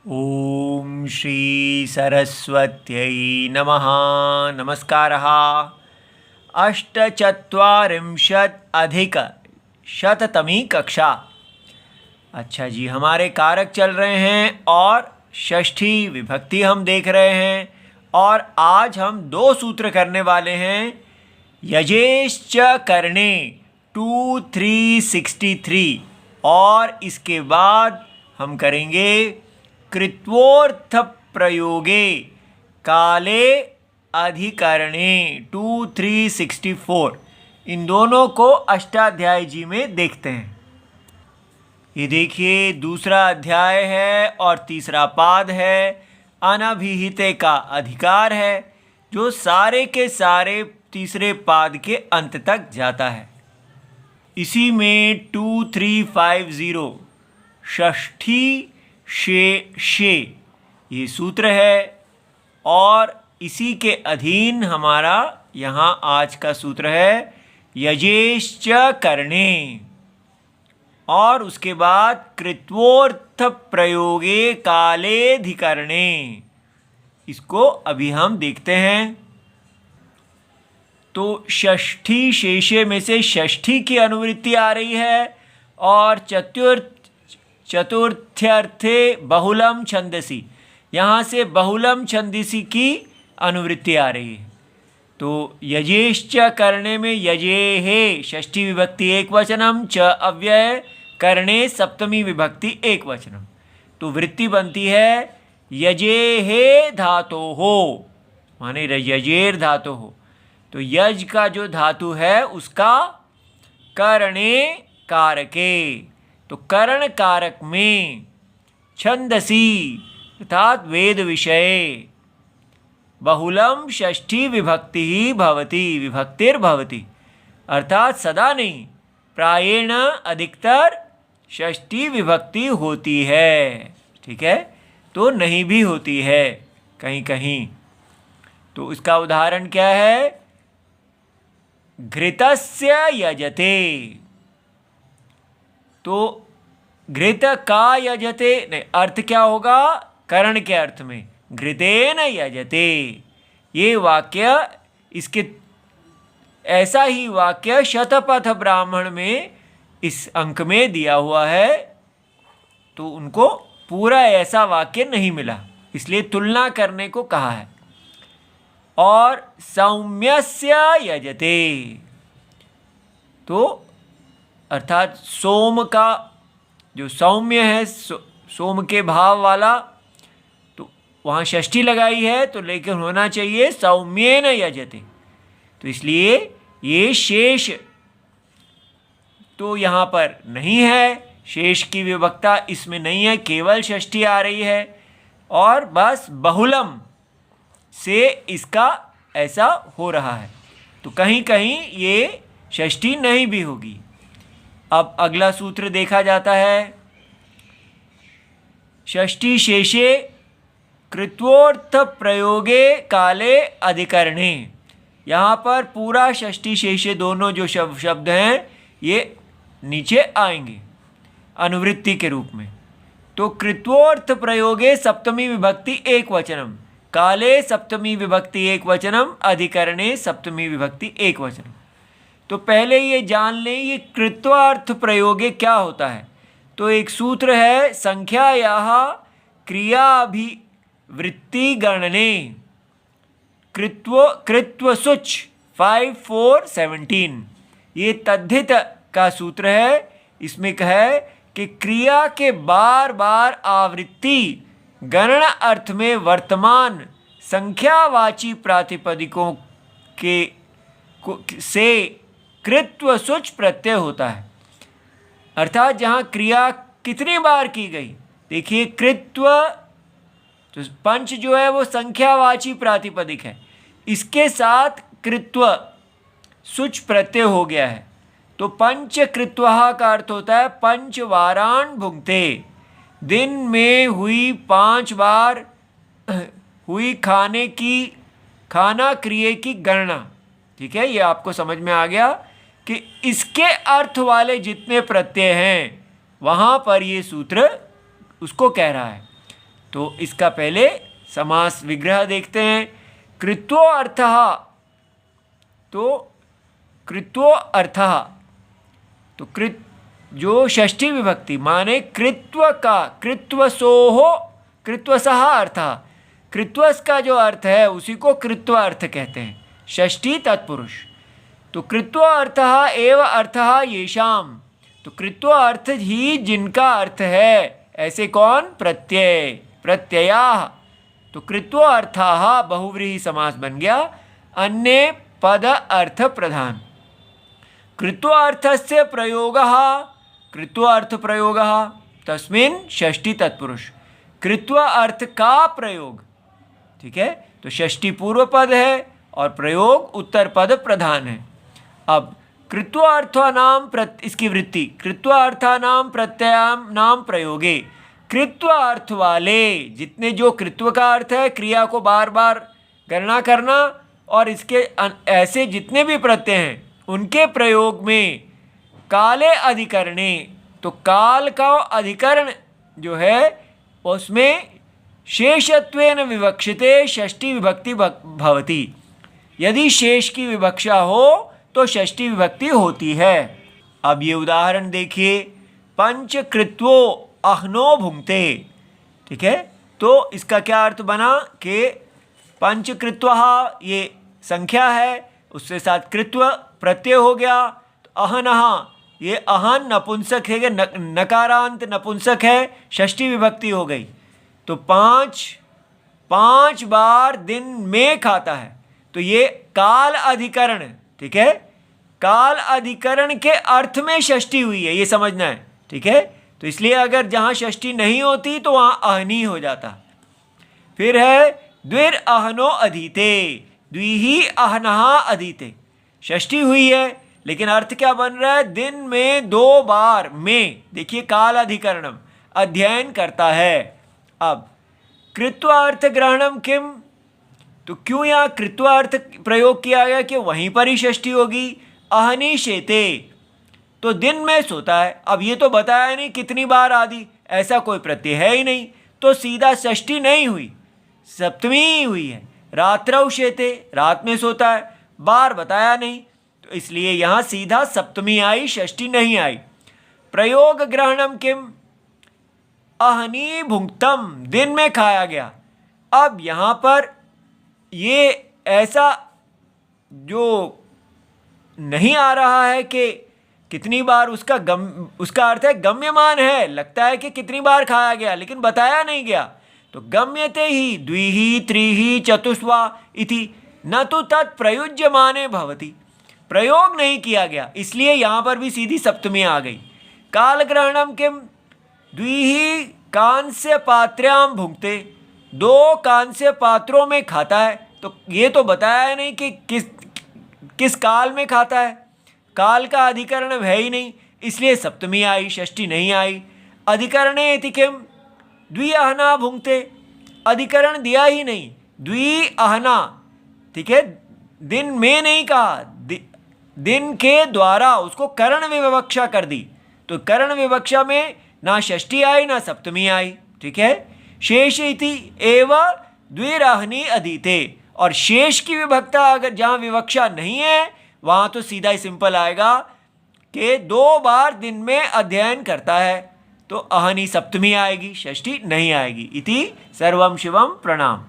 ओम श्री सरस्वत्यै नमः। नमस्कारः। अष्टचत्वारिंशदधिकशततमी कक्षा। अच्छा जी, हमारे कारक चल रहे हैं और षष्ठी विभक्ति हम देख रहे हैं और आज हम दो सूत्र करने वाले हैं। यजेश्च करणे 2363 और इसके बाद हम करेंगे कृत्वोर्थ प्रयोगे काले अधिकरणे 2364। इन दोनों को अष्टाध्यायी जी में देखते हैं। ये देखिए, दूसरा अध्याय है और तीसरा पाद है। अनभिहिते का अधिकार है जो सारे के सारे तीसरे पाद के अंत तक जाता है। इसी में 2350 षष्ठी शे ये सूत्र है और इसी के अधीन हमारा यहाँ आज का सूत्र है यजेश्च करणे और उसके बाद कृत्वोर्थ प्रयोगे कालेधिकरणे। इसको अभी हम देखते हैं। तो षष्ठी शेषे में से षष्ठी की अनुवृत्ति आ रही है और चतुर्थ्यर्थे बहुलम छंदसी, यहाँ से बहुलम छंदसी की अनुवृत्ति आ रही है। तो यजेश्च करने में यजेहे षष्ठी विभक्ति एक वचनम, च अव्यय, करणे सप्तमी विभक्ति एक वचनम। तो वृत्ति बनती है यजेहे धातो हो, माने यजेर धातो हो। तो यज का जो धातु है उसका करणे कारके, तो करण कारक में छंदसी अर्थात वेद विषये बहुलम षष्ठी विभक्ति ही भवति, विभक्तिर्भवति, अर्थात सदा नहीं, प्रायेण अधिकतर षष्ठी विभक्ति होती है। ठीक है, तो नहीं भी होती है कहीं कहीं। तो इसका उदाहरण क्या है? घृतस्य यजते, तो घृत का यजते नहीं, अर्थ क्या होगा? करण के अर्थ में घृतेन यजते। ये वाक्य, इसके ऐसा ही वाक्य शतपथ ब्राह्मण में इस अंक में दिया हुआ है, तो उनको पूरा ऐसा वाक्य नहीं मिला, इसलिए तुलना करने को कहा है। और सौम्यस्य यजते, तो अर्थात सोम का जो सौम्य है, सोम के भाव वाला, तो वहाँ षष्ठी लगाई है तो लेकिन होना चाहिए सौम्येन यजते। तो इसलिए ये शेष तो यहाँ पर नहीं है, शेष की विभक्ता इसमें नहीं है, केवल षष्ठी आ रही है और बस बहुलम से इसका ऐसा हो रहा है। तो कहीं कहीं ये षष्ठी नहीं भी होगी। अब अगला सूत्र देखा जाता है। षष्ठी शेषे कृत्वोर्थ प्रयोगे काले अधिकरणे। यहाँ पर पूरा षष्ठी शेषे दोनों जो शब्द हैं ये नीचे आएंगे अनुवृत्ति के रूप में। तो कृत्वोर्थ प्रयोगे सप्तमी विभक्ति एक वचनम, काले सप्तमी विभक्ति एक वचनम, अधिकरणे सप्तमी विभक्ति एक वचनम। तो पहले ये जान लें ये कृत्वार्थ प्रयोगे क्या होता है। तो एक सूत्र है संख्यायाः क्रियाभिवृत्ति गणने कृत्वसुच 5417। ये तद्धित का सूत्र है। इसमें कहा है कि क्रिया के बार बार आवृत्ति गणना अर्थ में वर्तमान संख्यावाची प्रातिपदिकों के से कृत्वसुच प्रत्यय होता है। अर्थात जहाँ क्रिया कितनी बार की गई, देखिए कृत्व, तो पंच जो है वो संख्यावाची प्रातिपदिक है, इसके साथ कृत्व सुच प्रत्यय हो गया है। तो पंच कृत्वः का अर्थ होता है पंचवारान भुंक्ते, दिन में हुई 5 बार हुई खाना क्रिया की गणना। ठीक है, ये आपको समझ में आ गया कि इसके अर्थ वाले जितने प्रत्यय हैं वहाँ पर ये सूत्र उसको कह रहा है। तो इसका पहले समास विग्रह देखते हैं। कृत्वो अर्थः, तो कृत्वो अर्थः, तो कृत जो षष्ठी विभक्ति माने कृत्व का, कृत्वसोः कृत्वसः अर्थः, कृत्वस का जो अर्थ है उसी को कृत्व अर्थ कहते हैं, षष्ठी तत्पुरुष। तो कृत्व अर्थः एव अर्थः येषाम, तो कृत्व अर्थ ही जिनका अर्थ है, ऐसे कौन? प्रत्यय, प्रत्ययाः। तो कृत्व अर्थः बहुव्रीहि समास बन गया, अन्य पद अर्थ प्रधान। कृत्व अर्थस्य प्रयोगः, कृत्व अर्थ प्रयोगः तस्मिन् षष्ठी तत्पुरुष, कृत्व अर्थ का प्रयोग, ठीक है। तो षष्ठी पूर्व पद है और प्रयोग उत्तर पद प्रधान है। अब कृत्वार्थानाम इसकी वृत्ति, कृत्वार्थानाम प्रत्ययानाम प्रयोगे, कृत्व अर्थ वाले जितने जो कृत्व का अर्थ है क्रिया को बार बार गणना करना, और इसके ऐसे जितने भी प्रत्यय हैं उनके प्रयोग में काले अधिकरणे, तो काल का अधिकरण जो है उसमें शेषत्वेन विवक्षिते षष्ठी विभक्ति भवति, यदि शेष की विवक्षा हो तो षष्ठी विभक्ति होती है। अब ये उदाहरण देखिए, पंचकृत्वो अह्नो भुंक्ते, ठीक है। तो इसका क्या अर्थ बना कि पंचकृत्वः ये संख्या है, उसके साथ कृत्व प्रत्यय हो गया, तो अहनः ये अहन नपुंसक है, नकारांत नपुंसक है, षष्ठी विभक्ति हो गई। तो पांच बार दिन में खाता है, तो ये काल अधिकरण, ठीक है, काल अधिकरण के अर्थ में षष्ठी हुई है, ये समझना है, ठीक है। तो इसलिए अगर जहाँ षष्ठी नहीं होती तो वहाँ अहनी हो जाता। फिर है द्विर अहनो अधीते, द्विही अहनः अधीते, षष्ठी हुई है लेकिन अर्थ क्या बन रहा है? दिन में 2 बार में, देखिए काल अधिकरणम, अध्ययन करता है। अब कृत्वार्थ ग्रहणम किम, तो क्यों यहाँ कृत्वार्थ प्रयोग किया गया कि वहीं पर ही षष्ठी होगी? अहनी शेते, तो दिन में सोता है। अब ये तो बताया नहीं कितनी बार आदि, ऐसा कोई प्रत्यय है ही नहीं, तो सीधा षष्ठी नहीं हुई, सप्तमी ही हुई है। रात्रौ शेते, रात में सोता है, बार बताया नहीं, तो इसलिए यहाँ सीधा सप्तमी आई, षष्ठी नहीं आई। प्रयोग ग्रहणम किम, अहनी भुंक्तम, दिन में खाया गया। अब यहाँ पर ये ऐसा जो नहीं आ रहा है कि कितनी बार, उसका अर्थ है गम्यमान है, लगता है कि कितनी बार खाया गया लेकिन बताया नहीं गया, तो गम्यते ही द्विही त्रिही चतुष्वा इति, न तो तत् प्रयुज्यमाने भवति, प्रयोग नहीं किया गया, इसलिए यहाँ पर भी सीधी सप्तमी आ गई। काल ग्रहणम किम, द्विही कांस्य पात्र्याम भुंक्ते, 2 कांस्य पात्रों में खाता है, तो ये तो बताया नहीं कि किस काल में खाता है, काल का अधिकरण है ही नहीं, इसलिए सप्तमी आई, षष्ठी नहीं आई। अधिकरणे इति किम, द्वि अहना भुंक्ते, अधिकरण दिया ही नहीं, द्वि अहना, ठीक है, दिन में नहीं कहा, दिन के द्वारा उसको करण विवक्षा कर दी, तो करण विवक्षा में ना षष्ठी आई ना सप्तमी आई, ठीक है। शेष इति एव द्विराहनी अधीते, और शेष की विभक्ता अगर जहाँ विवक्षा नहीं है वहाँ तो सीधा ही सिंपल आएगा कि 2 बार दिन में अध्ययन करता है, तो अहनी सप्तमी आएगी, षष्ठी नहीं आएगी। इति सर्वम शिवम प्रणाम।